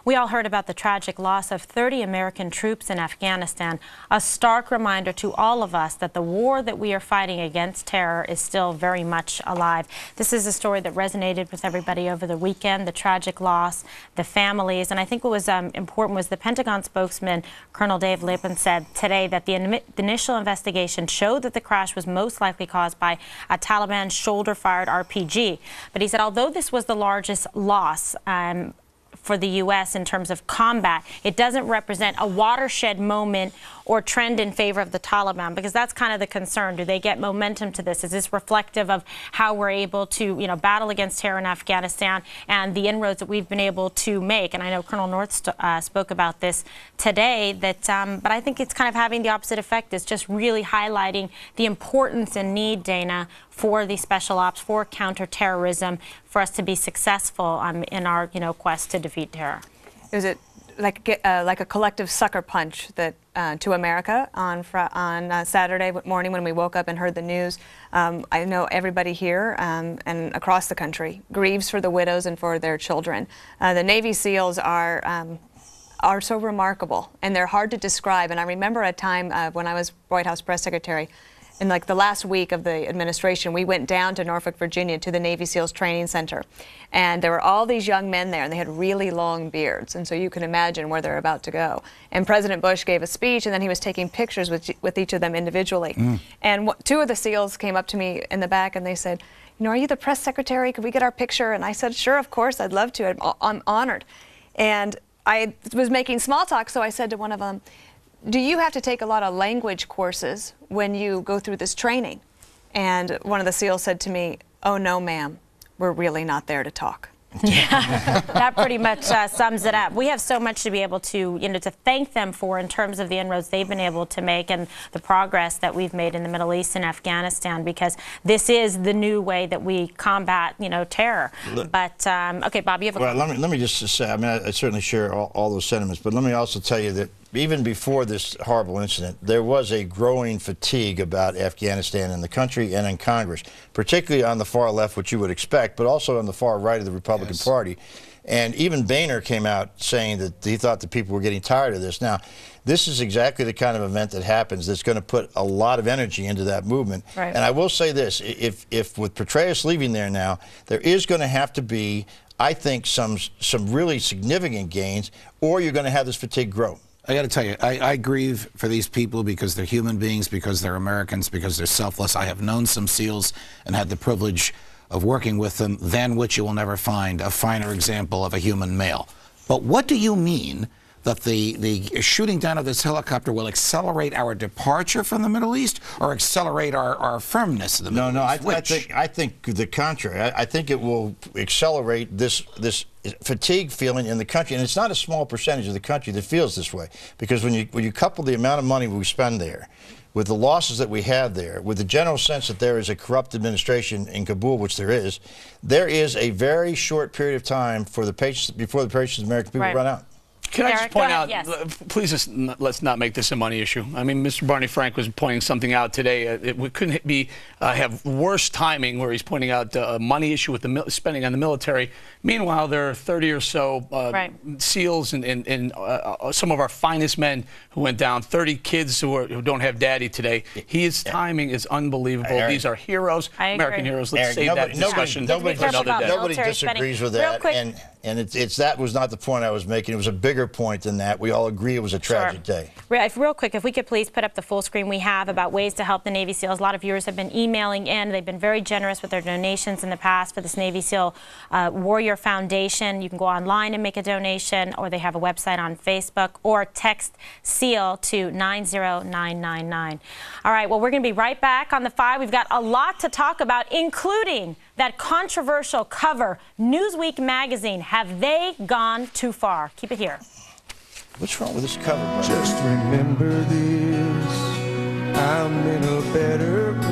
We all heard about the tragic loss of 30 American troops in Afghanistan, a stark reminder to all of us that the war that we are fighting against terror is still very much alive. This is a story that resonated with everybody over the weekend, the tragic loss, the families, and I think what was important was the Pentagon spokesman, Colonel Dave Lippin, said today that the initial investigation showed that the crash was most likely caused by a Taliban shoulder-fired RPG. But he said although this was the largest loss for the U.S. in terms of combat, it doesn't represent a watershed moment or trend in favor of the Taliban, because that's kind of the concern. Do they get momentum to this? Is this reflective of how we're able to, battle against terror in Afghanistan and the inroads that we've been able to make? And I know Colonel North spoke about this today, but I think it's kind of having the opposite effect. It's just really highlighting the importance and need, Dana, for the special ops, for counterterrorism, for us to be successful in our, quest to defeat terror. Is it like a collective sucker punch that to America on Saturday morning when we woke up and heard the news? I know everybody here and across the country grieves for the widows and for their children. The Navy SEALs are so remarkable, and they're hard to describe. And I remember a time when I was White House press secretary, in like the last week of the administration, we went down to Norfolk, Virginia, to the Navy SEALs Training Center. And there were all these young men there, and they had really long beards. And so you can imagine where they're about to go. And President Bush gave a speech, and then he was taking pictures with each of them individually. And two of the SEALs came up to me in the back, and they said, are you the press secretary? Could we get our picture? And I said, sure, of course, I'd love to. I'm honored. And I was making small talk, so I said to one of them, do you have to take a lot of language courses when you go through this training? And one of the SEALs said to me, oh, no, ma'am, we're really not there to talk. Yeah, that pretty much sums it up. We have so much to be able to, to thank them for in terms of the inroads they've been able to make and the progress that we've made in the Middle East and Afghanistan, because this is the new way that we combat, terror. But, okay, Bob, you have a Well, let me just say, I certainly share all those sentiments, but let me also tell you that even before this horrible incident, there was a growing fatigue about Afghanistan in the country and in Congress, particularly on the far left, which you would expect, but also on the far right of the Republican Party. And even Boehner came out saying that he thought the people were getting tired of this. Now, this is exactly the kind of event that happens that's going to put a lot of energy into that movement. Right. And I will say this, if with Petraeus leaving there now, there is going to have to be, I think, some really significant gains, or you're going to have this fatigue grow. I got to tell you, I grieve for these people because they're human beings, because they're Americans, because they're selfless. I have known some SEALs and had the privilege of working with them, than which you will never find a finer example of a human male. But what do you mean that the shooting down of this helicopter will accelerate our departure from the Middle East, or accelerate our firmness in the Middle East? I think the contrary. I think it will accelerate this fatigue feeling in the country, and it's not a small percentage of the country that feels this way, because when you couple the amount of money we spend there with the losses that we have there, with the general sense that there is a corrupt administration in Kabul, which there is a very short period of time for the patience before the patience of the American people run out. Can I just point out, yes. please let's not make this a money issue. I mean, Mr. Barney Frank was pointing something out today. It couldn't have worse timing, where he's pointing out a money issue with the spending on the military. Meanwhile, there are 30 or so SEALs and some of our finest men who went down, 30 kids who don't have daddy today. His timing is unbelievable. These are heroes, American heroes. Let's save that discussion for another day. Nobody disagrees with that. And that was not the point I was making. It was a bigger point than that. We all agree it was a tragic day. Real quick, if we could please put up the full screen we have about ways to help the Navy SEALs. A lot of viewers have been emailing in. They've been very generous with their donations in the past for this Navy SEAL Warrior Foundation. You can go online and make a donation, or they have a website on Facebook, or text SEAL to 90999. All right, well, we're going to be right back on The Five. We've got a lot to talk about, including that controversial cover, Newsweek magazine. Have they gone too far? Keep it here. What's wrong with this cover, buddy? Just remember this, I'm in a better place.